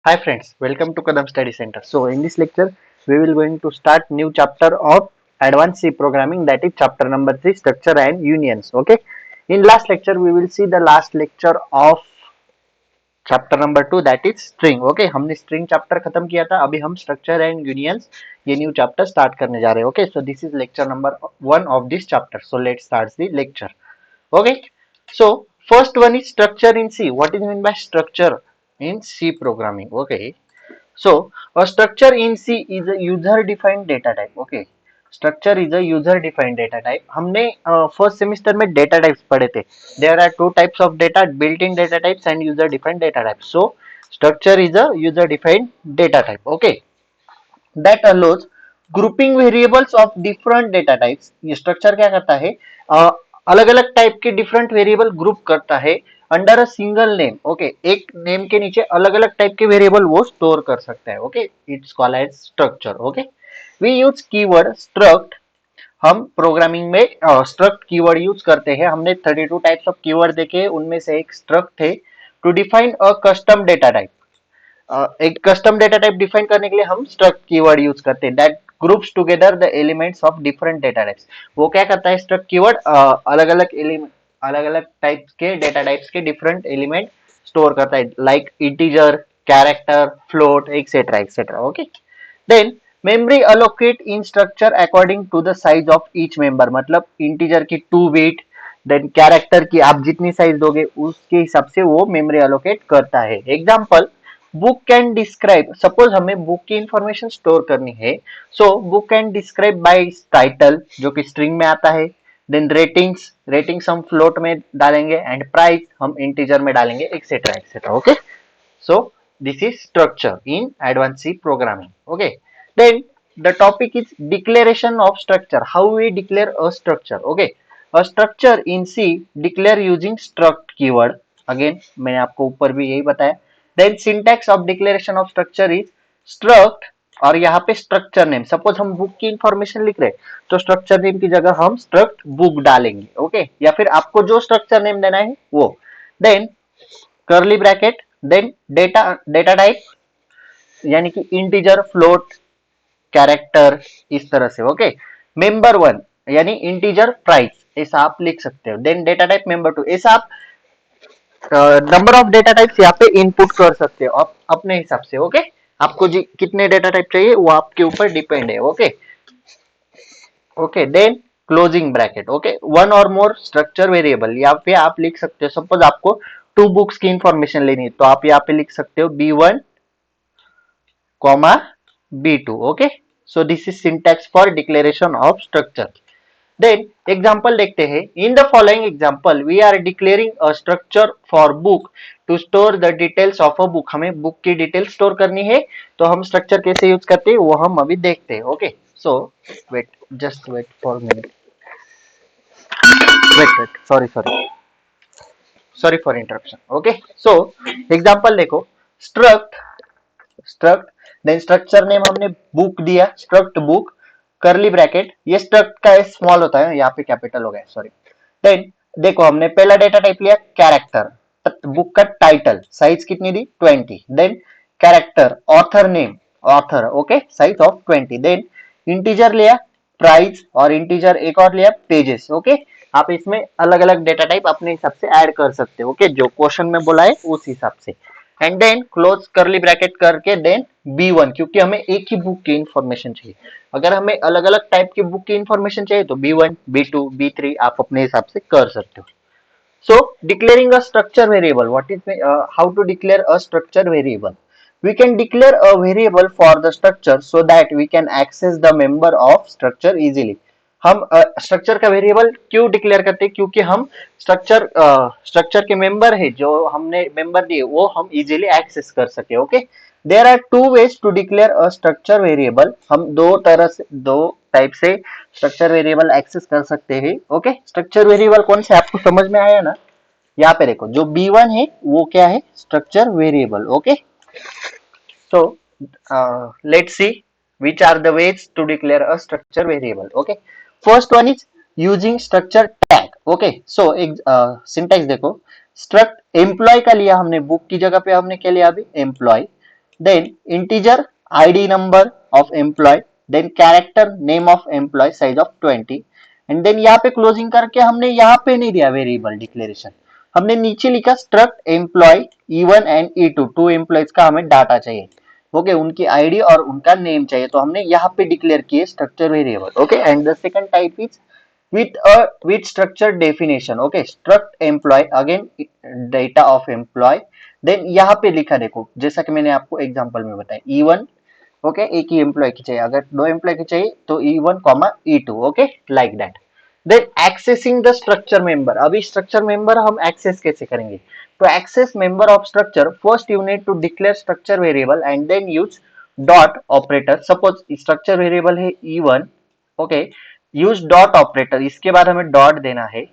Hi friends, welcome to Kadam Study Center. So in this lecture, we will going to start new chapter of Advanced C programming, that is chapter number 3, structure and unions. Okay. In last lecture, we will see the last lecture of chapter number 2, that is string. Okay, हमने string chapter खत्म किया था. अभी हम structure and unions ये new chapter start करने जा रहे हैं. Okay, so this is lecture number 1 of this chapter. So let's start the lecture. Okay, so first one is structure in C. What is meant by structure in C programming? Okay, so a structure in C is a user defined data type. Okay, structure is a user defined data type. हमने first semester में data types पढ़े थे. There are two types of data: built-in data types and user defined data types. So structure is a user defined data type. Okay, that allows grouping variables of different data types. ये structure क्या करता है? अलग अलग type के different variable group करता है under a single name. Okay, एक नेम के नीचे अलग अलग टाइप के वेरिएबल वो स्टोर कर सकता है. Okay, it's called as structure. Okay, we use keyword struct. हम प्रोग्रामिंग में स्ट्रक्ट कीवर्ड यूज करते हैं. हमने 32 टाइप्स ऑफ कीवर्ड देखे, उनमें से एक स्ट्रक्ट है to define a custom data type. एक कस्टम डेटा टाइप डिफाइन करने के लिए हम स्ट्रक्ट कीवर्ड यूज करते हैं. That groups together the elements of different data types. वो क्या करता है स्ट्रक्ट कीवर्ड? अलग अलग एलिमेंट, अलग अलग टाइप्स के डेटा टाइप्स के डिफरेंट एलिमेंट स्टोर करता है, like integer, character, float, etcetera etcetera. Okay, then memory allocate in structure according to the size of each member. मतलब इंटीजर की 2 बिट, देन कैरेक्टर की आप जितनी साइज दोगे उसके हिसाब से वो मेमोरी अलोकेट करता है. Example, book can describe. Suppose हमें बुक की इंफॉर्मेशन स्टोर करनी है, so book can describe by title जो कि स्ट्रिंग में आता है. देन रेटिंग्स, रेटिंग्स हम फ्लोट में डालेंगे, एंड प्राइस हम इंटीजर में डालेंगे, etcetera etcetera. Okay, so this is structure in advanced C programming. Okay, then the topic is declaration of structure. How we declare a structure? Okay, a structure in C declare using struct keyword. Again मैंने आपको ऊपर भी यही बताया. Then syntax of declaration of structure is struct और यहाँ पे structure name. Suppose हम बुक की इंफॉर्मेशन लिख रहे हैं तो स्ट्रक्चर नेम की जगह हम स्ट्रक्ट बुक डालेंगे. ओके, या फिर आपको जो स्ट्रक्चर नेम देना है वो. Then curly bracket, then data type यानी कि इंटीजर, फ्लोट, कैरेक्टर, इस तरह से. ओके, मेंबर 1 यानी इंटीजर, प्राइस, ऐसा आप लिख सकते हो. देन डेटा टाइप मेंबर 2, ऐसा आप नंबर ऑफ डेटा टाइप्स यहाँ पे इनपुट कर सकते हो आप अपने हिसाब से. ओके, आपको जी कितने डेटा टाइप चाहिए वो आपके ऊपर डिपेंड है. Okay, okay, then closing bracket. Okay, one or more structure variable यहाँ पे आप लिख सकते हो. सपोज आपको 2 बुक्स की इंफॉर्मेशन लेनी है तो आप यहाँ पे लिख सकते हो B1, B2. Okay, so this is syntax for declaration of structure. Then example देखते हैं. In the following example we are declaring a structure for book to store the details of a book. हमें book की detail store करनी है तो हम structure कैसे use करते हैं वो हम अभी देखते हैं. Okay, so wait, just wait for minute, wait, sorry for interruption. Okay, so example देखो. Struct, struct, then structure name हमने बुक दिया, स्ट्रक्ट बुक, करली ब्रैकेट. ये स्ट्रक्ट का स्मॉल होता है, यहाँ पे कैपिटल हो गया, सॉरी. देन देखो हमने पहला डेटा टाइप लिया कैरेक्टर, बुक का टाइटल, साइज कितनी दी 20. Then character, author name, author, okay, size of 20. Then integer लिया प्राइस, और इंटीजर एक और लिया पेजेस. ओके, आप इसमें अलग अलग डेटा टाइप अपने हिसाब से ऐड कर सकते हो. ओके, जो क्वेश्चन में बोला है उस हिसाब से. And then close curly bracket करके देन B1, क्योंकि हमें एक ही बुक की इंफॉर्मेशन चाहिए. अगर हमें अलग अलग टाइप की बुक की इंफॉर्मेशन चाहिए तो B1, B2, B3 आप अपने हिसाब से कर सकते हो. So declaring a structure variable, what is how to declare a structure variable? We can declare a variable for the structure so that we can access the member of structure easily. हम structure का variable क्यों declare करते हैं? क्योंकि हम structure के member है जो हमने मेंबर दिए वो हम इजीली एक्सेस कर सके. Okay, there are 2 ways to declare a structure variable. हम दो टाइप से स्ट्रक्चर वेरिएबल एक्सेस कर सकते हैं. ओके, स्ट्रक्चर वेरिएबल कौन से आपको समझ में आया ना? यहाँ पे देखो जो B1 है वो क्या है? Structure variable. Okay, so let's C which are the ways to declare a structure variable. Okay, first one is using structure tag. Okay, so syntax देखो. struct employee का लिया हमने, बुक की जगह पे हमने क्या लिया अभी? employee. Then integer ID number of employee, then character name of employee size of 20, and then यहाँ पे क्लोजिंग करके हमने यहाँ पे नहीं दिया वेरिएबल डिक्लेरेशन, हमने नीचे लिखा struct employee E1 and E2, two employees का हमें डाटा चाहिए, ओके, उनकी आईडी और उनका नेम चाहिए, तो हमने यहाँ पे डिक्लेयर किए structure variable, okay. And the second type is with structured definition, okay, struct employee, again data of employee, then यहाँ पे लिखा देखो, जैसा कि मैंने आपको एग्जांपल में बताया E1, ओके, एक ही एम्प्लॉय की चाहिए, अगर दो एम्प्लॉय की चाहिए तो E1, E2, okay, like that. Then accessing the structure member, अभी स्ट्रक्चर मेंबर हम एक्सेस कैसे करेंगे, तो access member of structure, first you need to declare structure variable and then use dot operator, suppose structure variable है E1, okay, use dot operator, इसके बाद हमें dot देना है,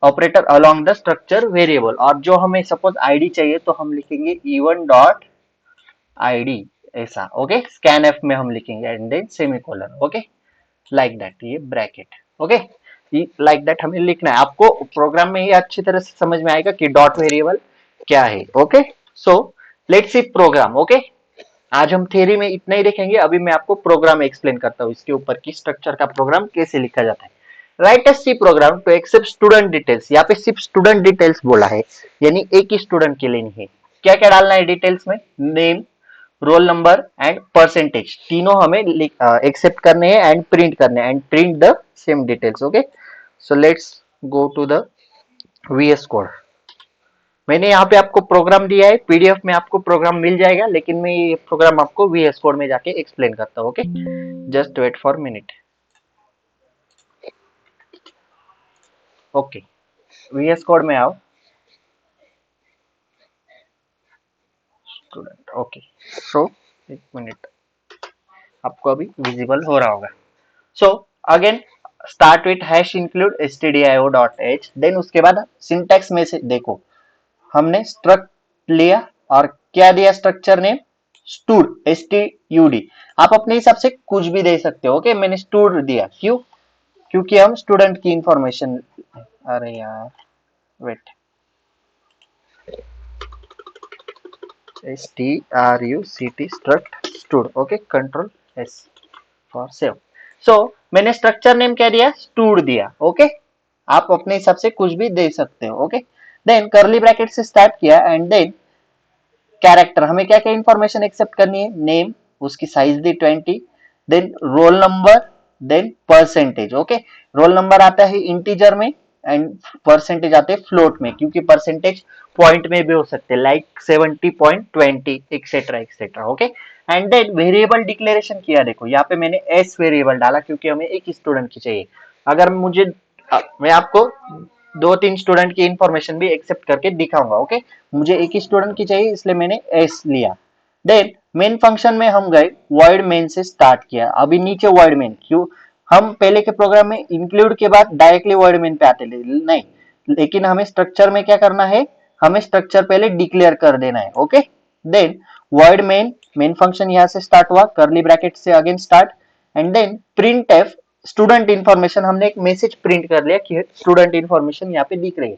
operator along the structure variable, और जो हमें सपोज आईडी चाहिए तो हम लिखेंगे E1 डॉट आईडी, ऐसा, ओके, स्कैन एफ में हम लिखेंगे and then semicolon, okay, like that, ये ब्रैकेट, ओके, लाइक दैट हमें लिखना है, आपको प्रोग्राम में ये अच्छी तरह से समझ में आएगा कि डॉट वेरिएबल क्या है, okay. So let's see program, okay, आज हम थ्योरी में इतना ही देखेंगे, अभी मैं आपको प्रोग्राम एक्सप्लेन करता हूँ इसके ऊपर की स्ट्रक्चर का प्रोग्राम कैसे लिखा जाता है। Write a C program to accept student details, यहाँ पे सिर्फ स्टूडेंट डिटेल्स बोला है, यानी एक ही स्टूडेंट के लिए नहीं है। क्या क्या डालना है डिटेल्स में, name, roll number and percentage, तीनों हमें एक्सेप्ट करने हैं एंड प्रिंट करने हैं, and print the same details, okay. So let's go to the VS code. मैंने यहाँ पे आपको प्रोग्राम दिया है, पीडीएफ में आपको प्रोग्राम मिल जाएगा, लेकिन मैं ये प्रोग्राम आपको VS कोड में जाके एक्सप्लेन करता हूँ, okay, just wait for minute, okay. VS code में आओ, स्टूडेंट, ओके, सो एक मिनट, आपको अभी विजिबल हो रहा होगा। So again start with hash include stdio.h, then उसके बाद सिंटैक्स में से देखो, हमने स्ट्रक्ट लिया और क्या दिया स्ट्रक्चर नेम, स्टूड, STUD, आप अपने हिसाब से कुछ भी दे सकते हो, ओके, मैंने स्टूड दिया, क्यों, क्योंकि हम स्टूडेंट की इंफॉर्मेशन, अरे यार wait, STRUCT struct stud, okay, control S for save. So मैंने स्ट्रक्चर नेम क्या दिया, स्टूड दिया, ओके, आप अपने हिसाब से कुछ भी दे सकते हो, ओके। देन कर्ली ब्रैकेट से स्टार्ट किया एंड देन कैरेक्टर, हमें क्या क्या इंफॉर्मेशन एक्सेप्ट करनी है, नेम, उसकी साइज दी 20, then roll number, then percentage, okay, roll number आता है इंटीजर में एंड परसेंटेज आते हैं फ्लोट में, क्योंकि परसेंटेज पॉइंट में भी हो सकते हैं, like 70.20 etcetera etcetera, okay. And then variable declaration किया, देखो यहाँ पे मैंने एस वेरिएबल डाला क्योंकि हमें एक स्टूडेंट की चाहिए, अगर मुझे मैं आपको दो तीन स्टूडेंट की इंफॉर्मेशन भी एक्सेप्ट करके दिखाऊंगा, ओके, मुझे एक ही स्टूडेंट की चाहिए इसलिए मैंने एस लिया। देन मेन फंक्शन में हम गए, वर्ड मेन से स्टार्ट किया, अभी नीचे वर्ड मेन, क्यों, हम पहले के प्रोग्राम में इंक्लूड के बाद डायरेक्टली वर्ड मेन पे आते नहीं, लेकिन हमें स्ट्रक्चर में क्या करना है, हमें स्ट्रक्चर पहले डिक्लेयर कर देना है, okay. Then void main function यहाँ से स्टार्ट हुआ, कर्ली ब्रैकेट से again start, and then print F student information, हमने एक मैसेज प्रिंट कर लिया कि स्टूडेंट इन्फॉर्मेशन यहाँ पे दिख रही है।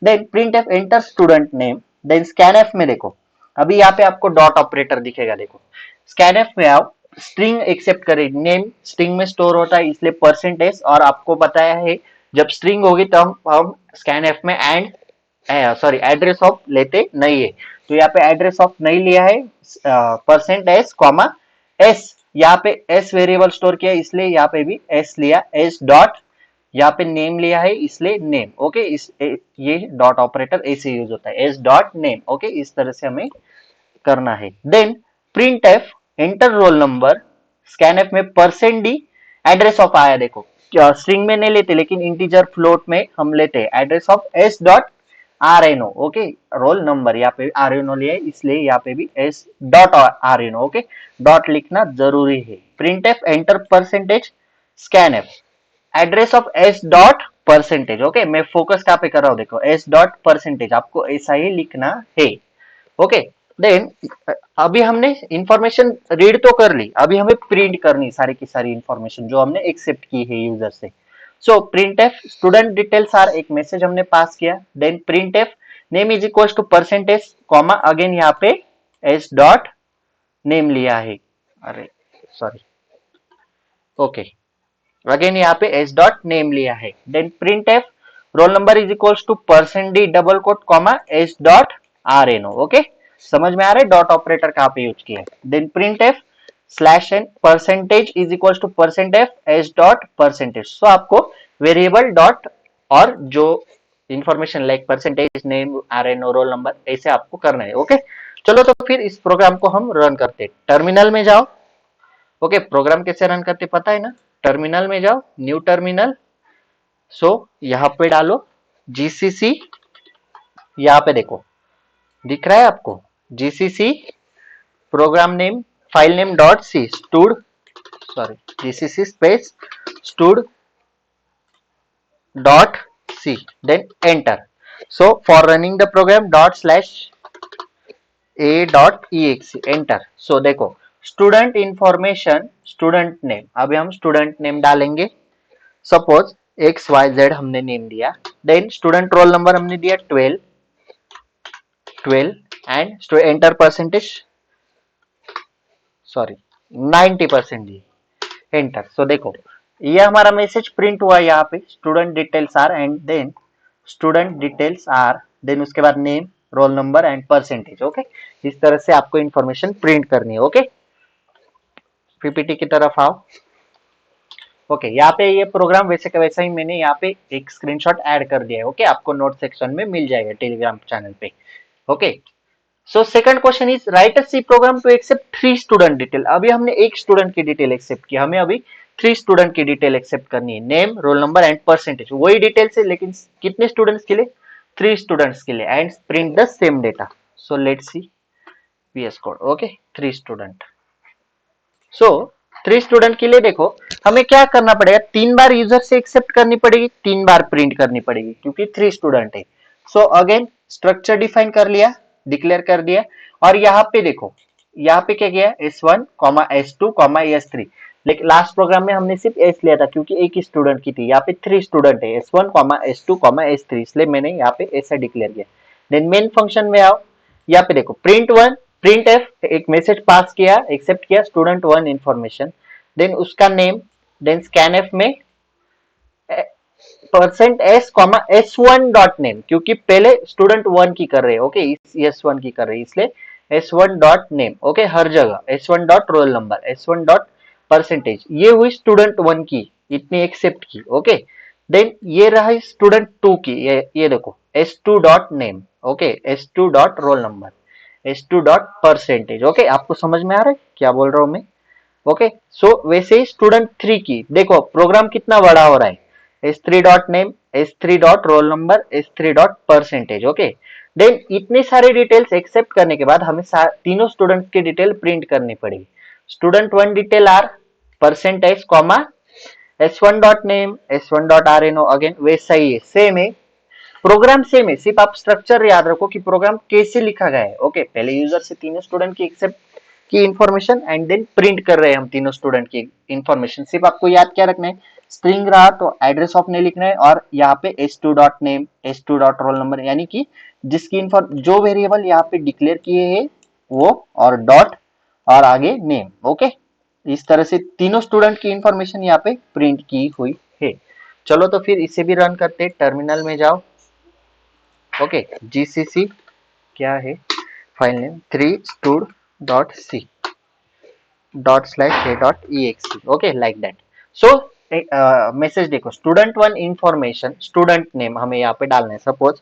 Then print F enter student name, then scanf में देखो, अभी यहाँ पे आपको डॉट ऑपरेटर दिखेगा, देखो स्कैन एफ में आओ, स्ट्रिंग एक्सेप्ट करे, नेम स्ट्रिंग में स्टोर होता है इसलिए परसेंटेज, और आपको बताया है जब स्ट्रिंग होगी तो हम स्कैन एफ में एंड सॉरी एड्रेस ऑफ लेते नहीं है, तो यहाँ पे एड्रेस ऑफ नहीं लिया है, परसेंटेज कॉमा एस, यहाँ पे एस वेरिएबल स्टोर किया इसलिए यहाँ पे भी एस लिया, एस डॉट, यहाँ पे नेम लिया है इसलिए नेम, ओके, ये डॉट ऑपरेटर ऐसे यूज होता है, एस डॉट नेम, ओके, इस तरह से हमें करना है। Then print F enter roll number, scanf में परसेंट डी, एड्रेस ऑफ आया, देखो स्ट्रिंग में नहीं लेते लेकिन इंटीजर फ्लोट में हम लेते हैं, address of S dot RNO, okay, roll number, यहाँ पे RNO लिया है इसलिए यहाँ पे भी S dot RNO, okay, dot लिखना जरूरी है। Print F enter percentage scan F, address of S dot percentage, okay, मैं फोकस कहाँ पे कर रहा हूँ, देखो एस डॉट परसेंटेज, आपको ऐसा ही लिखना है, ओके। देन अभी हमने इंफॉर्मेशन रीड तो कर ली, अभी हमें प्रिंट करनी सारी की सारी इंफॉर्मेशन जो हमने एक्सेप्ट की है यूजर से। So printf student details are, एक मैसेज हमने पास किया, then print F name is equal to percentage comma, again यहाँ पे एस डॉट नेम लिया है, अरे सॉरी, ओके, अगेन यहाँ पे एस डॉट नेम लिया है, then print F roll number is equals to percent D double quote comma S dot R N O, okay, समझ में आ रहा है डॉट ऑपरेटर कहाँ पे यूज किया है। Then print f slash n percentage is equals to percent f s dot percentage, so आपको variable dot और जो information like percentage name R N O roll number ऐसे आपको करना है, ओके। चलो तो फिर इस प्रोग्राम को हम रन करते हैं, टर्मिनल में जाओ, ओके, प्रोग्राम कैसे रन करते पता है ना, टर्मिनल में जाओ, न्यू टर्मिनल, सो यहाँ पे डालो जीसीसी, यहाँ पे देखो दिख रहा है आपको GCC program name file name dot C stud, sorry, GCC space stud dot c, then enter. So for running the program dot slash a dot exe, enter. So देखो स्टूडेंट इंफॉर्मेशन स्टूडेंट नेम, अभी हम student name डालेंगे, suppose X Y Z हमने name दिया, then student roll number हमने दिया 12 and enter percentage, sorry 90% दी, enter. So देखो ये हमारा मैसेज प्रिंट हुआ यहाँ पे, student details are and then student details are, then उसके बाद name roll number and percentage, okay. इस तरह से आपको इंफॉर्मेशन प्रिंट करनी है, ओके। पीपीटी की तरफ आओ, ओके, यहाँ पे ये प्रोग्राम वैसे का वैसा ही मैंने यहाँ पे एक स्क्रीनशॉट ऐड कर दिया है, ओके, आपको नोट सेक्शन में मिल जाएगा टेलीग्राम चैनल पे, okay. So second question is write a C program to accept 3 student detail, अभी हमने एक स्टूडेंट की डिटेल एक्सेप्ट की, हमें अभी 3 स्टूडेंट की डिटेल एक्सेप्ट करनी है, name roll number and percentage, वही डिटेल्स है लेकिन कितने स्टूडेंट्स के लिए, 3 स्टूडेंट्स के लिए, and print the same data. So let's C VS code, okay, 3 student. So 3 student के लिए देखो हमें क्या करना पड़ेगा, 3 बार यूजर से एक्सेप्ट करनी पड़ेगी, 3 बार प्रिंट करनी पड़ेगी क्योंकि 3 स्टूडेंट है। सो अगेन स्ट्रक्चर डिफाइन कर लिया, डिक्लेयर कर दिया, और यहाँ पे देखो यहाँ पे क्या किया S1 S2 S3, लेकिन लास्ट प्रोग्राम में हमने सिर्फ S लिया था क्योंकि एक ही स्टूडेंट की थी, यहाँ पे 3 स्टूडेंट है S1 S2 S3, इसलिए मैंने यहाँ पे ऐसा डिक्लेयर किया। देन मेन फंक्शन में आओ, यहाँ पे देखो प्रिंट वन, प्रिंट एफ एक मैसेज पास किया, एक्सेप्ट किया स्टूडेंट वन इंफॉर्मेशन, देन उसका नेम, देन स्कैन एफ में percent S comma S1 dot name, क्योंकि पहले स्टूडेंट वन की कर रहे हैं, ओके, S1 की कर रहे हैं इसलिए S1 डॉट नेम, ओके, हर जगह S1 dot roll number, S1 dot percentage, ये हुई स्टूडेंट वन की, इतनी एक्सेप्ट की, ओके। देन ये रहा स्टूडेंट टू की, ये देखो S2 dot name, okay, S2 dot roll number, S2 dot percentage, okay, आपको समझ में आ रहा है क्या बोल रहा हूं मैं, ओके। सो वैसे ही स्टूडेंट थ्री की देखो प्रोग्राम कितना बड़ा हो रहा है, S3 dot name, S3 dot roll number, S3 dot percentage, okay. Then इतने सारे डिटेल्स एक्सेप्ट करने के बाद हमें तीनों स्टूडेंट की डिटेल प्रिंट करनी पड़ेगी, student one detail are percentage comma S1 dot name, S1 dot R N O, again वैसा ही है, सेम है प्रोग्राम, सेम है, सिर्फ आप स्ट्रक्चर याद रखो कि प्रोग्राम कैसे लिखा गया है, ओके। पहले यूजर से तीनों स्टूडेंट की एक्सेप्ट की इंफॉर्मेशन एंड देन प्रिंट कर रहे हैं हम तीनों स्टूडेंट की इंफॉर्मेशन, सिर्फ आपको याद क्या रखना है, स्ट्रिंग रहा तो एड्रेस ऑफ नहीं लिखना है, और यहाँ पे S2 dot name, S2 dot roll number, यानी कि जिसकी जो वेरिएबल यहाँ पे डिक्लेयर किए हैं वो, और डॉट और आगे नेम, ओके। इस तरह से तीनों स्टूडेंट की इंफॉर्मेशन यहाँ पे प्रिंट की हुई है। चलो तो फिर इसे भी रन करते हैं, टर्मिनल में जाओ, ओके, जीसीसी क्या है file name 3 stud dot c dot slash a dot exe, okay, like that. So message देखो student one information, student name हमें यहाँ पे डालना है, suppose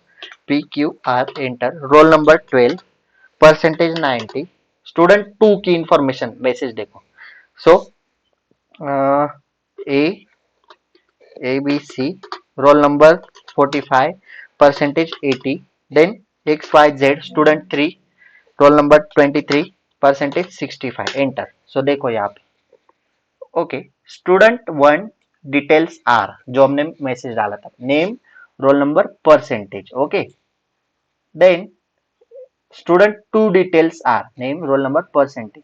PQR enter, roll number 12, percentage 90, student two की इंफॉर्मेशन मैसेज देखो, so ABC roll number 45, percentage 80, then XYZ student 3 roll number 23, percentage 65, enter. So देखो यहाँ पे, okay, student one details are जो हमने मैसेज डाला था, name roll number percentage, okay, then student two details are name roll number percentage,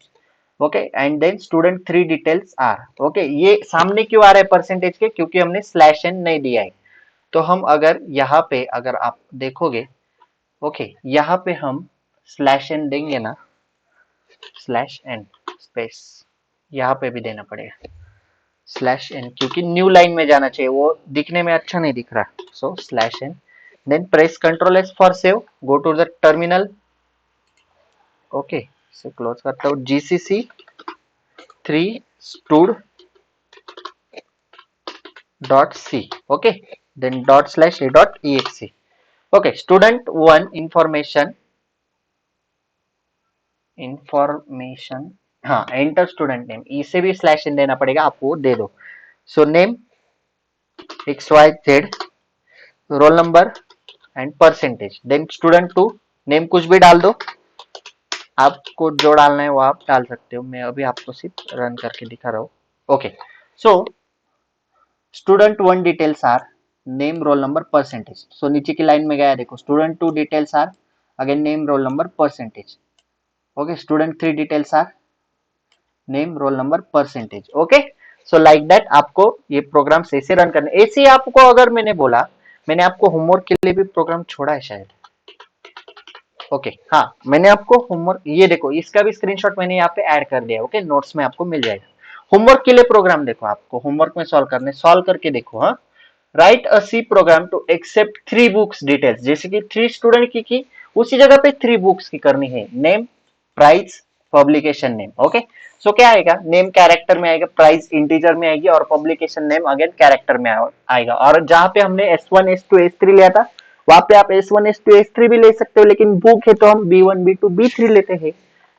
okay, and then student three details are, okay. ये सामने क्यों आ रहा है परसेंटेज के, क्योंकि हमने स्लैश एन नहीं दिया है, तो हम अगर यहाँ पे अगर आप देखोगे, ओके, यहाँ पे हम स्लैश एन देंगे ना, /n स्पेस, यहाँ पे भी देना पड़ेगा /n, क्योंकि न्यू लाइन में जाना चाहिए, वो दिखने में अच्छा नहीं दिख रहा। So /n, then press Ctrl S for save, go to the terminal. Okay, इसे क्लोज करता हूँ। gcc 3 stud.c, okay, then ./a.exe। Okay, student 1 information, हाँ, एंटर स्टूडेंट नेम, इसे भी /n देना पड़ेगा, आप वो दे दो। So name XYZ, roll number and percentage, then student 2 name कुछ भी डाल दो, आपको जो डालना है वो आप डाल सकते हो, मैं अभी आपको सिर्फ रन करके दिखा रहा हूँ। Okay, so student 1 details are name roll number percentage. So नीचे की लाइन में गया, देखो student 2 details are again name roll number percentage. Okay, student 3 details are name roll number percentage. Okay, so like that आपको ये programme ऐसे run करने। ऐसे ही आपको, अगर मैंने बोला, मैंने आपको होमवर्क के लिए भी प्रोग्राम छोड़ा है शायद। ओके, हाँ, मैंने आपको होमवर्क, ये देखो, इसका भी स्क्रीनशॉट मैंने यहाँ पे ऐड कर दिया। ओके, नोट्स में आपको मिल जाएगा। होमवर्क के लिए प्रोग्राम देखो, आपको होमवर्क में सॉल्व करके देखो। हाँ, write a C program to accept 3 books details, जैसे कि 3 स्टूडेंट की उसी जगह पे 3 बुक्स की करनी है। Name, price, publication name. Okay, so क्या आएगा, नेम कैरेक्टर में आएगा, प्राइस इंटीजर में आएगी, और पब्लिकेशन नेम अगेन कैरेक्टर में आएगा। और जहां पे हमने S1 S2 S3 लिया था, वहां पे आप S1 S2 S3 भी ले सकते हो, लेकिन बुक है तो हम B1 B2 B3 लेते हैं।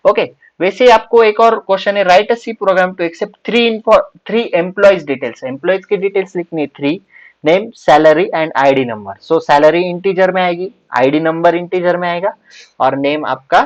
ओके, वैसे ही आपको एक और क्वेश्चन है, write a C program to accept 3 employees details, employees की डिटेल्स लिखनी है 3, name, salary and ID number. So salary integer में आएगी, आईडी नंबर इंटीजर में आएगा, और नेम आपका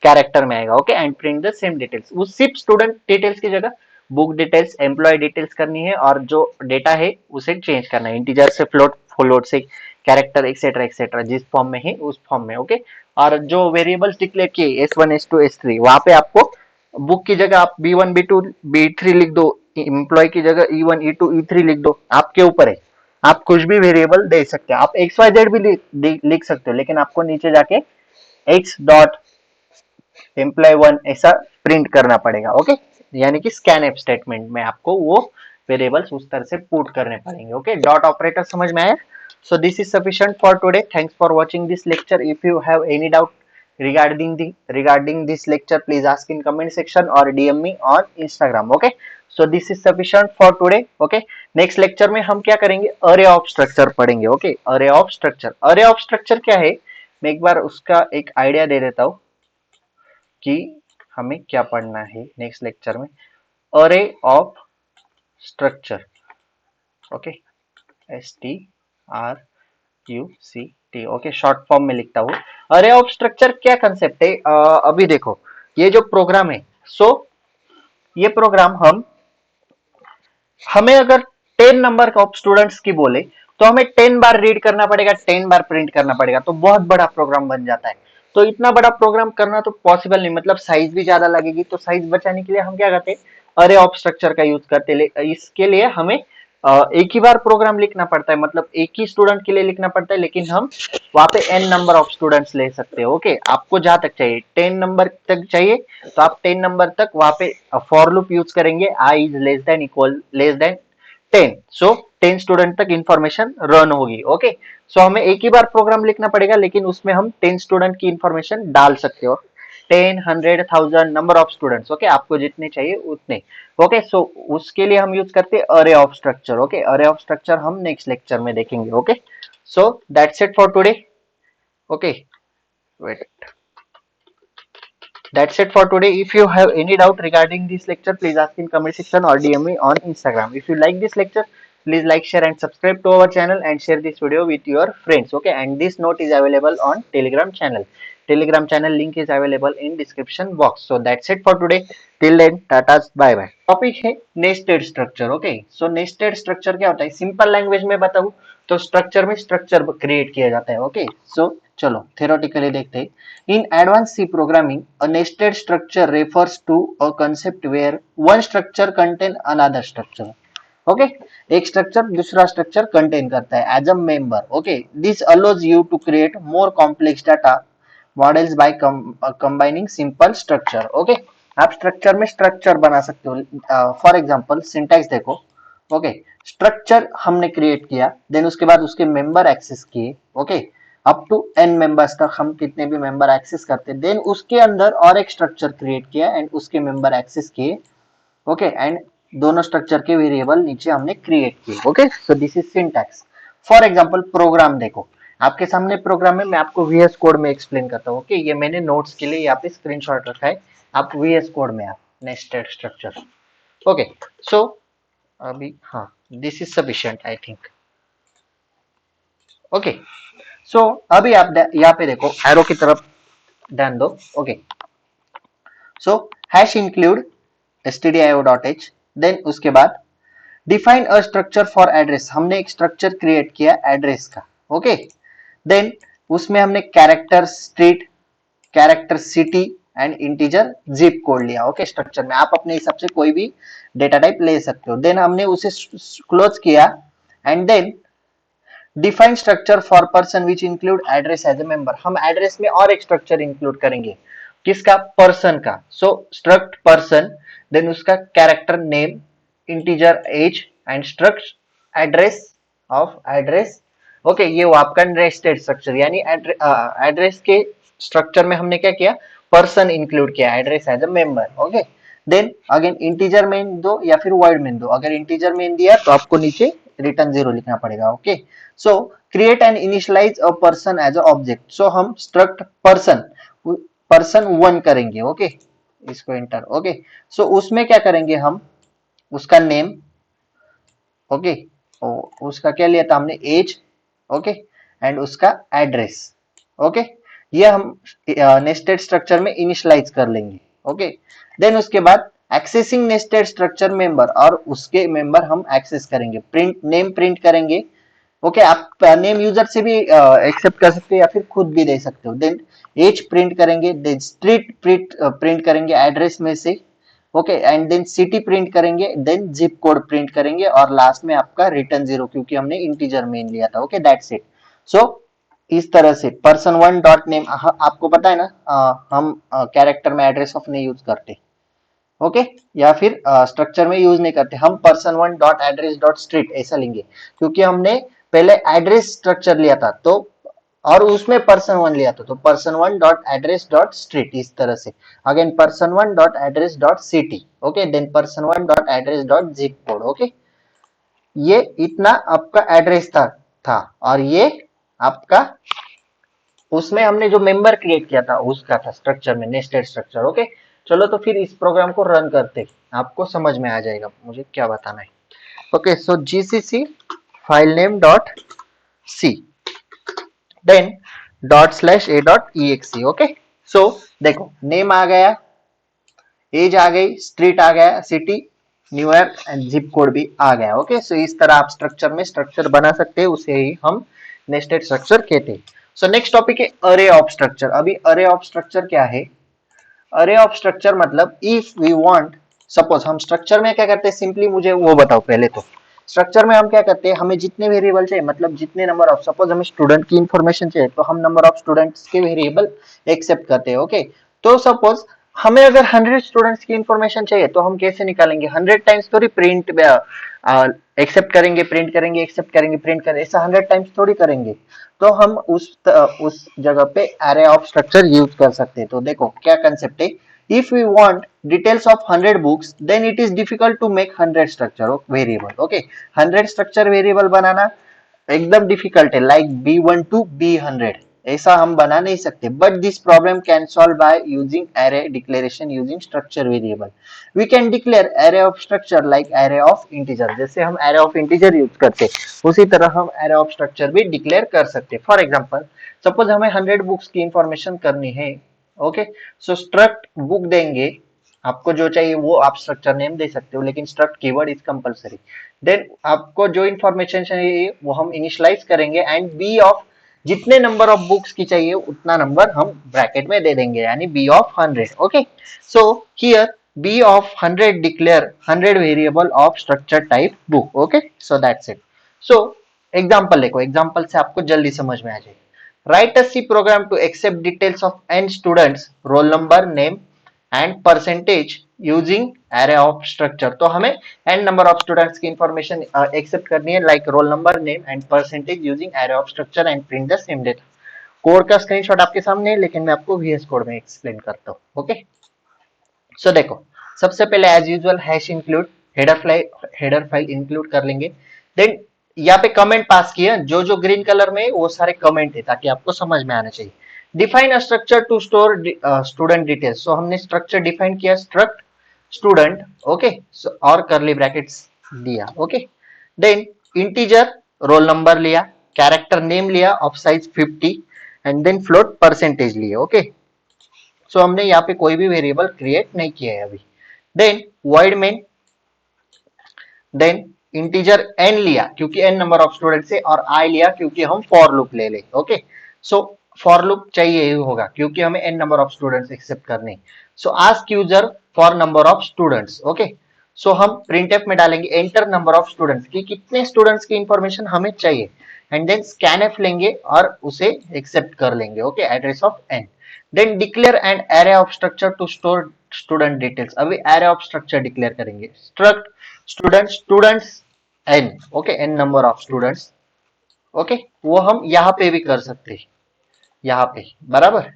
कैरेक्टर में आएगा। Okay, and print the same details. उस सिर्फ स्टूडेंट डिटेल्स की जगह बुक डिटेल्स, एम्प्लॉय डिटेल्स करनी है, और जो डेटा है उसे चेंज करना है, इंटीजर से फ्लोट, फ्लोट से कैरेक्टर, एक्सेट्रा एक्सेट्रा, जिस फॉर्म में है उस फॉर्म में। ओके, और जो वेरिएबल्स डिक्लेयर किए S1 S2 S3, वहां पे आपको बुक की जगह आप B1 B2 B3 लिख दो, एम्प्लॉय की जगह E1 E2 E3 लिख दो, आपके ऊपर है, आप कुछ भी वेरिएबल दे सकते हो। आप XYZ भी लिख सकते हो, लेकिन आपको नीचे जाके x डॉट एम्प्लॉय 1 ऐसा प्रिंट करना पड़ेगा। ओके, यानी कि स्कैनएफ स्टेटमेंट में आपको वो वेरिएबल्स उस तरह से पुट करने पड़ेंगे। ओके, डॉट ऑपरेटर समझ में आया? So this is sufficient for today. Thanks for watching this lecture. If you have any doubt regarding this lecture, please ask in comment section or DM me on Instagram. Okay, so this is sufficient for today. Okay, next lecture में हम क्या करेंगे, array of structure पढ़ेंगे। Okay, array of structure क्या है, मैं एक बार उसका एक आइडिया दे देता हूँ कि हमें क्या पढ़ना है नेक्स्ट लेक्चर में। अरे of structure, okay, STRUCT, okay, short form में लिखता हूँ। अरे ऑफ स्ट्रक्चर क्या कंसेप्ट है, अभी देखो, ये जो प्रोग्राम है, सो ये प्रोग्राम हमें अगर 10 नंबर ऑफ स्टूडेंट्स की बोले, तो हमें 10 बार रीड करना पड़ेगा, 10 बार प्रिंट करना पड़ेगा, तो बहुत बड़ा प्रोग्राम बन जाता है। तो इतना बड़ा प्रोग्राम करना तो पॉसिबल नहीं, मतलब साइज भी ज्यादा लगेगी, तो साइज बचाने के लिए हम क्या करते हैं, अरे ऑफ स्ट्रक्चर का यूज करते हैं। इसके लिए हमें एक ही बार प्रोग्राम लिखना पड़ता है, मतलब एक ही स्टूडेंट के लिए लिखना पड़ता है, लेकिन हम वहां पे n नंबर ऑफ स्टूडेंट्स ले सकते हो। ओके, आपको जहां तक चाहिए 10 नंबर तक चाहिए, तो आप 10 नंबर तक वहां पे फॉर लूप यूज करेंगे, i is less than equal less than 10, so 10 student तक इंफॉर्मेशन रन होगी। ओके, सो हमें एक ही बार प्रोग्राम लिखना पड़ेगा, लेकिन उसमें हम 10 स्टूडेंट की इंफॉर्मेशन डाल सकते हो, 10, 100, 1000 नंबर ऑफ स्टूडेंट्स। ओके, आपको जितने चाहिए उतने। ओके, सो उसके लिए हम यूज करते हैं array of structure. Okay, array of structure हम नेक्स्ट लेक्चर में देखेंगे। Okay, so that's it for today. Okay, wait, that's it for today. If you have any doubt regarding this lecture, please ask in comment section or DM me on Instagram. If you like this lecture, please like, share and subscribe to our channel, and share this video with your friends. Okay, and this note is available on Telegram channel. Telegram channel link is available in description box. So that's it for today. Till then, tata, bye bye. Topic है nested structure. Okay, सो nested structure क्या होता है, simple language में बताऊं तो structure में structure create किया जाता है। ओके, सो चलो थ्योरेटिकली देखते हैं। In advanced C programming, a nested structure refers to a concept where one structure contains another structure. Okay, एक स्ट्रक्चर दूसरा स्ट्रक्चर कंटेन करता है as a member. Okay, this allows you to create more complex data models by combining simple structure. Okay, आप structure में structure बना सकते हो। For example syntax देखो। ओके, स्ट्रक्चर हमने क्रिएट किया, देन उसके बाद उसके मेंबर एक्सेस किए। Okay, up to n members तक हम कितने भी मेंबर एक्सेस करते, देन उसके अंदर और एक स्ट्रक्चर क्रिएट किया एंड उसके मेंबर एक्सेस किए। ओके, एंड दोनों स्ट्रक्चर के वेरिएबल नीचे हमने क्रिएट किए। Okay, so this is syntax. For example program देखो, आपके सामने प्रोग्राम है, मैं आपको VS कोड में एक्सप्लेन करता हूँ। ओके, ये मैंने नोट्स के लिए यहाँ पे स्क्रीनशॉट रखा है, आप VS कोड में आप नेस्टेड स्ट्रक्चर। ओके, सो अभी हाँ, this is sufficient I think. Okay, so अभी आप यहाँ पे देखो, एरो की तरफ ध्यान दो। ओके, सो हैश इंक्लूड stdio.h, देन उसके बाद define a structure for address, हमने एक स्ट्रक्चर क्रिएट किया एड्रेस का। ओके, देन उसमें हमने character street, character city and integer zip code लिया। ओके, स्ट्रक्चर में आप अपने हिसाब से कोई भी डेटा टाइप ले सकते हो। देन हमने उसे क्लोज किया and then define structure for person which include address as a member, हम एड्रेस में और एक स्ट्रक्चर इंक्लूड करेंगे, किसका, पर्सन का। सो स्ट्रक्ट पर्सन, देन उसका character name, integer age and struct address of address. Okay, ये वो आपका नेस्टेड स्ट्रक्चर, यानी एड्रेस के स्ट्रक्चर में हमने क्या किया, पर्सन इंक्लूड किया, address as a member. Okay, then again integer main दो या फिर वर्ड मेन दो, अगर इंटीजर मेन दिया तो आपको नीचे रिटर्न 0 लिखना पड़ेगा। Okay, so create and initialize a person as a object, so हम स्ट्रक्ट पर्सन, पर्सन 1 करेंगे। ओके, इसको एंटर। ओके, सो उसमें क्या करेंगे हम, उसका नेम। ओके, उसका क्या लिया था हमने, एज। ओके, एंड उसका एड्रेस। ओके, ये हम नेस्टेड स्ट्रक्चर में इनिशियलाइज कर लेंगे। ओके, देन उसके बाद एक्सेसिंग नेस्टेड स्ट्रक्चर मेंबर, और उसके मेंबर हम एक्सेस करेंगे, प्रिंट नेम प्रिंट करेंगे। ओके, आप नेम यूजर से भी एक्सेप्ट कर सकते हो या फिर खुद भी दे सकते हो। देन एज प्रिंट करेंगे, देन स्ट्रीट प्रिंट करेंगे एड्रेस में से। Okay, and then city print करेंगे, देन जिप कोड प्रिंट करेंगे, और लास्ट में आपका रिटर्न 0, क्योंकि हमने इंटीजर मेन लिया था। Okay, that's it. सो इस तरह से पर्सन 1 डॉट नेम, आपको पता है ना, हम कैरेक्टर में एड्रेस ऑफ नहीं यूज करते। ओके, या फिर स्ट्रक्चर में यूज नहीं करते, हम person 1 dot address dot street ऐसा लेंगे, क्योंकि हमने पहले एड्रेस स्ट्रक्चर लिया था तो, और उसमें पर्सन 1 लिया था, तो person 1 dot address dot street, इस तरह से। Again person 1 dot address dot city. Okay, then person 1 dot address dot zip code. Okay, ये इतना आपका एड्रेस था, और ये आपका उसमें हमने जो मेंबर क्रिएट किया था उसका था स्ट्रक्चर में, नेस्टेड स्ट्रक्चर। ओके, चलो तो फिर इस प्रोग्राम को रन करते, आपको समझ में आ जाएगा मुझे क्या बताना है। Okay, so GCC file name dot c, then dot slash a dot e x c. Okay, so देखो नेम आ गया, एज आ गई, स्ट्रीट आ गया, city, new year and zip code भी आ गया। ओके, सो इस तरह आप स्ट्रक्चर में स्ट्रक्चर बना सकते हैं, उसे ही हम नेस्टेड स्ट्रक्चर कहते हैं। सो नेक्स्ट टॉपिक है अरे ऑफ स्ट्रक्चर। अभी अरे ऑफ स्ट्रक्चर क्या है, अरे ऑफ स्ट्रक्चर मतलब इफ वी वांट, सपोज हम स्ट्रक्चर में क्या करते हैं, सिंपली मुझे वो बताओ पहले तो। स्ट्रक्चर में हम क्या करते हैं, हमें जितने वेरिएबल चाहिए, मतलब जितने नंबर ऑफ, सपोज हमें स्टूडेंट की इंफॉर्मेशन चाहिए तो हम नंबर ऑफ स्टूडेंट्स के वेरिएबल एक्सेप्ट करते हैं। ओके, तो सपोज हमें अगर 100 स्टूडेंट्स की इंफॉर्मेशन चाहिए तो हम कैसे निकालेंगे, 100 टाइम्स थोड़ी प्रिंट एक्सेप्ट करेंगे, प्रिंट करेंगे, एक्सेप्ट करेंगे, प्रिंट करेंगे, ऐसा 100 टाइम्स थोड़ी करेंगे। तो हम उस जगह पे array ऑफ स्ट्रक्चर यूज कर सकते हैं। तो देखो क्या कंसेप्ट है, if we want details of 100 books then it is difficult to make 100 structure variable. Okay, 100 structure variable बनाना एकदम डिफिकल्ट है, लाइक B1 to B100 ऐसा हम बना नहीं सकते। But this problem can solve by using array declaration using structure variable. We can declare array of structure like array of integer, जैसे हम array of integer use करते उसी तरह हम एरे ऑफ स्ट्रक्चर भी डिक्लेयर कर सकते। फॉर एग्जाम्पल सपोज हमें 100 बुक्स की इंफॉर्मेशन करनी है। ओके, सो स्ट्रक्ट बुक देंगे, आपको जो चाहिए वो आप स्ट्रक्चर नेम दे सकते हो, लेकिन struct keyword is compulsory. Then आपको जो इंफॉर्मेशन चाहिए वो हम इनिशियलाइज करेंगे, एंड बी ऑफ जितने नंबर ऑफ बुक्स की चाहिए उतना नंबर हम ब्रैकेट में दे देंगे, यानी B of 100। Okay, so here B of 100 declare 100 variable of structure type book. Okay, so that's it. So example देखो, एग्जाम्पल से आपको जल्दी समझ में आ जाएगा। Write a C program to accept details of n students, roll number, name and percentage using array of structure. तो हमें n नंबर ऑफ स्टूडेंट्स की इंफॉर्मेशन एक्सेप्ट करनी है, like roll number, name and percentage using array of structure and print the same data. Code का screenshot आपके सामने है, लेकिन मैं आपको VS कोड में एक्सप्लेन करता हूँ। ओके, सो देखो, सबसे पहले as usual hash include, header file include कर लेंगे। देन यहाँ पे कमेंट पास किया, जो जो ग्रीन कलर में वो सारे कमेंट है, ताकि आपको समझ में आना चाहिए। Define a structure to store student details. So हमने स्ट्रक्चर डिफाइन किया, स्ट्रक्ट स्टूडेंट, ओके, और करली ब्रैकेट्स दिया। Okay, then integer roll number लिया, कैरेक्टर नेम लिया of size 50 and then float percentage लिए। ओके, सो हमने यहाँ पे कोई भी वेरिएबल क्रिएट नहीं किया है अभी। Then void main, then integer n लिया क्योंकि n नंबर ऑफ स्टूडेंट्स है, और i लिया क्योंकि हम फॉर लूप ले ले। ओके, सो फॉर लूप चाहिए ही होगा क्योंकि हमें n number of students accept करने। So ask user for number of students. Okay, so हम प्रिंटफ में डालेंगे एंटर नंबर ऑफ स्टूडेंट्स की कितने स्टूडेंट्स की इंफॉर्मेशन हमें चाहिए, एंड देन स्कैनफ लेंगे और उसे एक्सेप्ट कर लेंगे। Okay, address of n। Then declare an array of structure to store student details. अभी एरे ऑफ स्ट्रक्चर डिक्लेयर करेंगे, struct students n, okay, n number of students. Okay, वो हम यहाँ पे भी कर सकते हैं, यहाँ पे बराबर।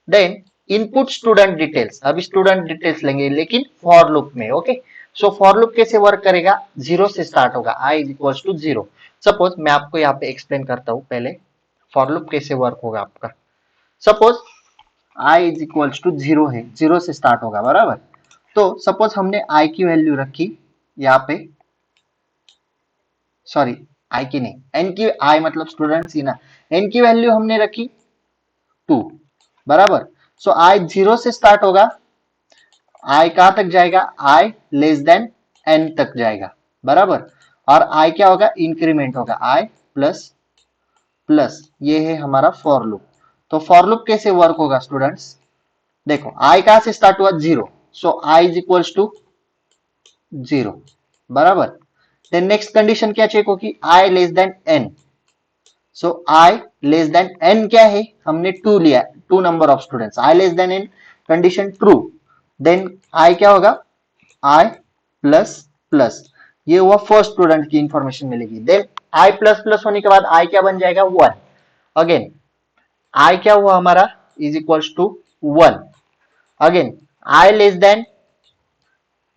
देन इनपुट स्टूडेंट डिटेल्स, अभी स्टूडेंट डिटेल्स लेंगे लेकिन फॉर लूप में। ओके, सो फॉर लूप कैसे वर्क करेगा, 0 से स्टार्ट होगा, i is equal to 0। Suppose मैं आपको यहाँ पे एक्सप्लेन करता हूँ पहले फॉर लूप कैसे वर्क होगा आपका। Suppose i is equal to 0 है, 0 से स्टार्ट होगा बराबर। तो सपोज हमने i की वैल्यू रखी यहाँ पे, सॉरी i की नहीं, n की, i मतलब स्टूडेंट्स ही ना, n की वैल्यू हमने रखी 2 बराबर। सो i 0 से स्टार्ट होगा, i कहां तक जाएगा, i लेस देन n तक जाएगा बराबर, और i क्या होगा, इंक्रीमेंट होगा, i प्लस प्लस, ये है हमारा फॉर लूप। तो फॉर लूप कैसे वर्क होगा स्टूडेंट्स, देखो i कहां से स्टार्ट हुआ, 0, so i is equal to 0 बराबर। देन नेक्स्ट कंडीशन क्या चेक होगी, i less than n। So i less than n क्या है, हमने 2 लिया, 2 number of students, i less than n, condition true. Then i क्या होगा, i प्लस प्लस, ये हुआ फर्स्ट स्टूडेंट की इंफॉर्मेशन मिलेगी। देन i प्लस प्लस होने के बाद i क्या बन जाएगा, 1। अगेन i क्या हुआ हमारा, is equals to 1। Again i less than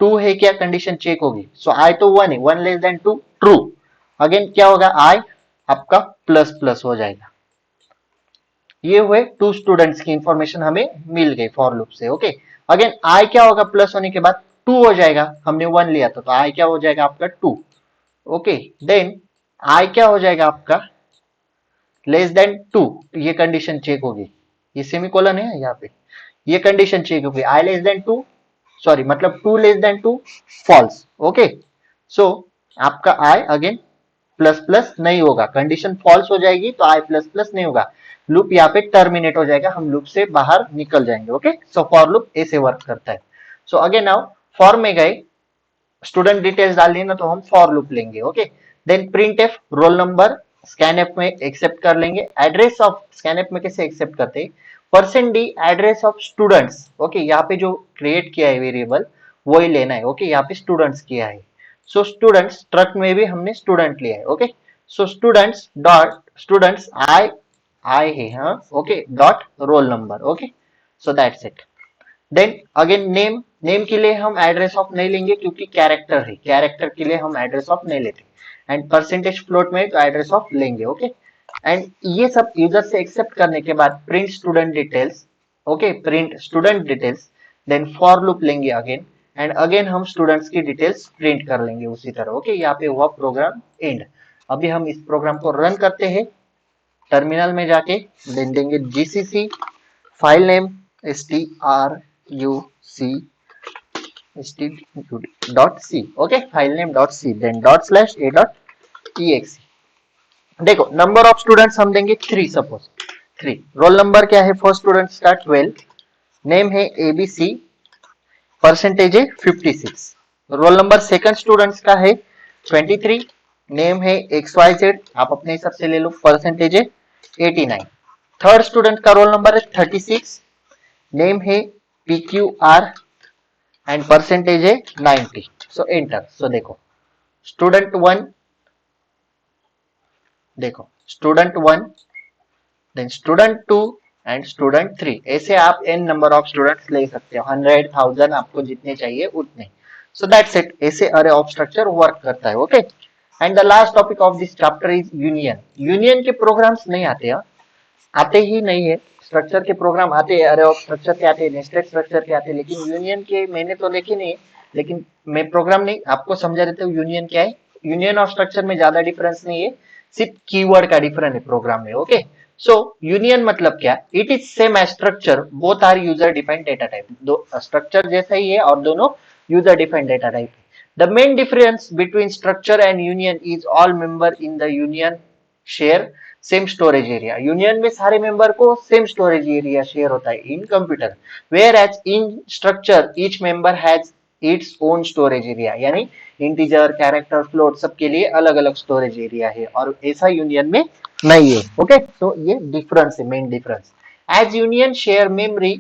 2 है क्या, कंडीशन चेक होगी, सो i तो 1 है, 1 लेस देन 2 ट्रू। अगेन क्या होगा, i आपका प्लस प्लस हो जाएगा। ये हुए 2 स्टूडेंट्स की इंफॉर्मेशन हमें मिल गई फॉर लूप से। ओके, अगेन i क्या होगा, प्लस होने के बाद 2 हो जाएगा, हमने 1 लिया था, तो i क्या हो जाएगा आपका 2। ओके, देन i क्या हो जाएगा आपका, लेस देन 2, ये कंडीशन चेक होगी, ये सेमीकोलन है यहाँ पे, ये कंडीशन चेक होगी, i लेस देन 2, सॉरी मतलब 2 लेस देन 2 फॉल्स। ओके, सो आपका i अगेन प्लस प्लस नहीं होगा, कंडीशन फॉल्स हो जाएगी तो i प्लस प्लस नहीं होगा, लूप यहाँ पे टर्मिनेट हो जाएगा, हम लूप से बाहर निकल जाएंगे। ओके, सो फॉर लूप ऐसे वर्क करता है। सो अगेन नाउ फॉर में गए, स्टूडेंट डिटेल्स डालनी है ना, तो हम फॉर लूप लेंगे। Okay, then print F roll number scanf में एक्सेप्ट कर लेंगे, एड्रेस ऑफ स्कैनएफ में कैसे एक्सेप्ट करते हैं, percent D address of students. Okay, यहाँ पे जो क्रिएट किया है वेरिएबल वही लेना है। ओके, यहाँ पे स्टूडेंट्स किया है, सो स्टूडेंट्स ट्रक में भी हमने स्टूडेंट लिया है। Okay, so students dot students i है, हाँ, okay, dot roll number. Okay, so that's it. Then again name, name के लिए हम एड्रेस ऑफ नहीं लेंगे क्योंकि कैरेक्टर है, कैरेक्टर के लिए हम एड्रेस ऑफ नहीं लेते, एंड परसेंटेज फ्लोट में तो एड्रेस ऑफ लेंगे। ओके, एंड ये सब यूजर से एक्सेप्ट करने के बाद print student details. Okay, print student details, then for loop लेंगे अगेन, एंड अगेन हम स्टूडेंट्स की डिटेल्स प्रिंट कर लेंगे उसी तरह। ओके, यहाँ पे हुआ प्रोग्राम एंड। अभी हम इस प्रोग्राम को रन करते हैं टर्मिनल में जाके, देन देंगे GCC file name struc okay, file name .c, then /a.exe। देखो नंबर ऑफ स्टूडेंट्स हम देंगे 3, सपोज 3। रोल नंबर क्या है, फर्स्ट स्टूडेंट्स का 12, नेम है abc, परसेंटेज है 56। रोल नंबर सेकंड स्टूडेंट्स का है 23, नेम है xyz, आप अपने हिसाब से ले लो, परसेंटेज है 89। थर्ड स्टूडेंट का रोल नंबर है 36, नेम है PQR एंड परसेंटेज है 90। सो एंटर। सो देखो स्टूडेंट 1, देखो student 1, then student 2 and student 3। ऐसे आप n नंबर ऑफ स्टूडेंट्स ले सकते हो, 100, 1000 आपको जितने चाहिए उतने। सो दैट्स इट, ऐसे अरे ऑफ स्ट्रक्चर वर्क करता है। Okay, and the last topic of this chapter is union. Union के प्रोग्राम्स नहीं आते हैं, आते ही नहीं है। स्ट्रक्चर के प्रोग्राम आते हैं, अरे ऑफ स्ट्रक्चर के आते हैं, नेस्टेड स्ट्रक्चर के आते हैं, लेकिन यूनियन के मैंने तो देखे नहीं है। लेकिन मैं प्रोग्राम नहीं आपको समझा देता हूँ यूनियन क्या है। यूनियन ऑफ स्ट्रक्चर में ज्यादा डिफरेंस नहीं है, सिर्फ कीवर्ड का डिफरेंस है प्रोग्राम में। ओके, सो यूनियन मतलब क्या, it is same as structure, both are user defined data type. दो स्ट्रक्चर जैसा ही है और दोनों यूजर डिफाइंड डेटा टाइप है। The main difference between structure and union is all member in the union share same storage area. Union में सारे member को same storage area share होता है in computer, whereas in structure each member has its own storage area. यानी integer, character, float सबके लिए अलग अलग storage area है और ऐसा union में नहीं है। Okay, so ये difference है, main difference. As union share memory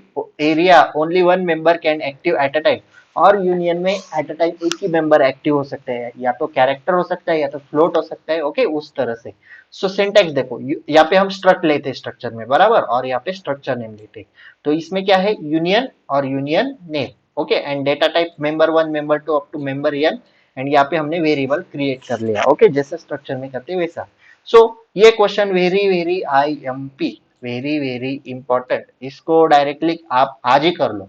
area, only one member can active at a time. और यूनियन में एट अ टाइम एक ही मेंबर एक्टिव हो सकते हैं, या तो कैरेक्टर हो सकता है या तो फ्लोट हो सकता है। ओके, उस तरह से। सो सिंटैक्स देखो, यहाँ पे हम स्ट्रक्ट लेते हैं स्ट्रक्चर में बराबर, और यहाँ पे स्ट्रक्चर नेम लेते हैं। तो इसमें क्या है, यूनियन और union name. Okay, and data type member 1, member 2 up to member n। And यहाँ पे हमने वेरिएबल क्रिएट कर लिया। ओके, जैसे स्ट्रक्चर में करते वैसा। सो ये question very very IMP, very very important, इसको डायरेक्टली आप आज ही कर लो,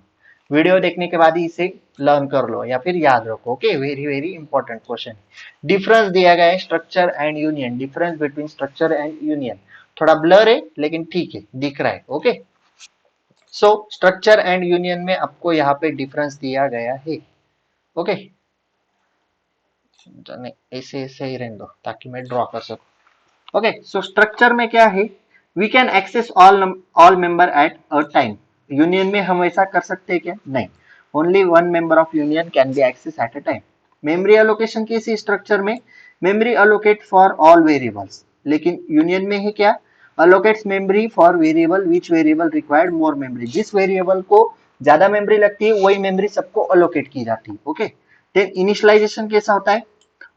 वीडियो देखने के बाद ही इसे लर्न कर लो या फिर याद रखो। Okay, very very important question. Difference दिया गया है structure and union, difference between structure and union. थोड़ा ब्लर है लेकिन ठीक है, दिख रहा है। Okay, so structure and union में आपको यहाँ पे डिफरेंस दिया गया है। ओके, ऐसे ऐसे ही रहने दो ताकि मैं ड्रॉ कर सकूं। ओके, सो स्ट्रक्चर में क्या है, we can access all member at a time. Union में हम ऐसा कर सकते हैं क्या, नहीं, only one member of union can be access at a time. Memory allocation कैसी स्ट्रक्चर में, memory allocate for all variables, लेकिन यूनियन में है क्या, allocates memory for variable which variable required more memory. जिस वेरिएबल को ज्यादा मेमोरी लगती है वही मेमोरी सबको अलोकेट की जाती है। ओके, देन इनिशियलाइजेशन कैसा होता है,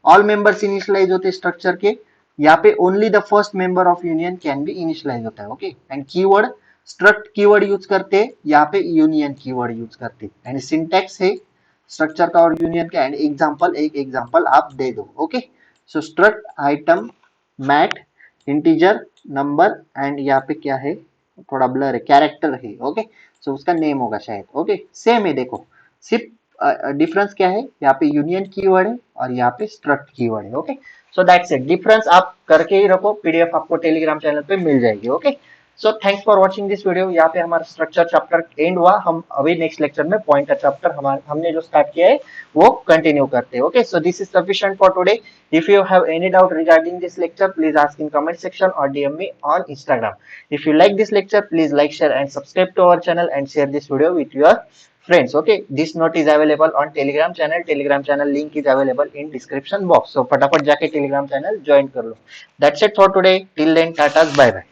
ऑल मेंबर्स इनिशियलाइज होते हैं स्ट्रक्चर के, यहाँ पे only the first member of union can be initialise होता है। Okay, and keyword struct keyword use करते, यहाँ पे यूनियन कीवर्ड यूज करते। एंड सिंटैक्स है स्ट्रक्चर का और यूनियन का, एंड एग्जांपल, एक एग्जांपल आप दे दो। Okay, so struct item mat integer number, and यहाँ पे क्या है, थोड़ा ब्लर है, कैरेक्टर है। ओके, सो उसका नेम होगा शायद। ओके, सेम है, देखो सिर्फ डिफरेंस क्या है, यहाँ पे यूनियन कीवर्ड है और यहाँ पे स्ट्रक्ट कीवर्ड है। Okay, so that's it, difference आप करके ही रखो, पीडीएफ आपको टेलीग्राम चैनल पे मिल जाएगी। Okay, so thanks for watching this video. यहाँ पे हमारा स्ट्रक्चर चैप्टर एंड हुआ, हम अभी नेक्स्ट लेक्चर में पॉइंटर चैप्टर हमने जो स्टार्ट किया है वो कंटिन्यू करते हैं। Okay, so this is sufficient for today. If you have any doubt regarding this lecture, please ask in comment section और DM me on Instagram. If you like this lecture, please like, share and subscribe to our channel and share this video with your friends. Okay, this note is available on Telegram channel. Telegram channel link is available in description box. So फटाफट जाके Telegram channel join कर लो। That's it for today. Till then, Tata, bye bye.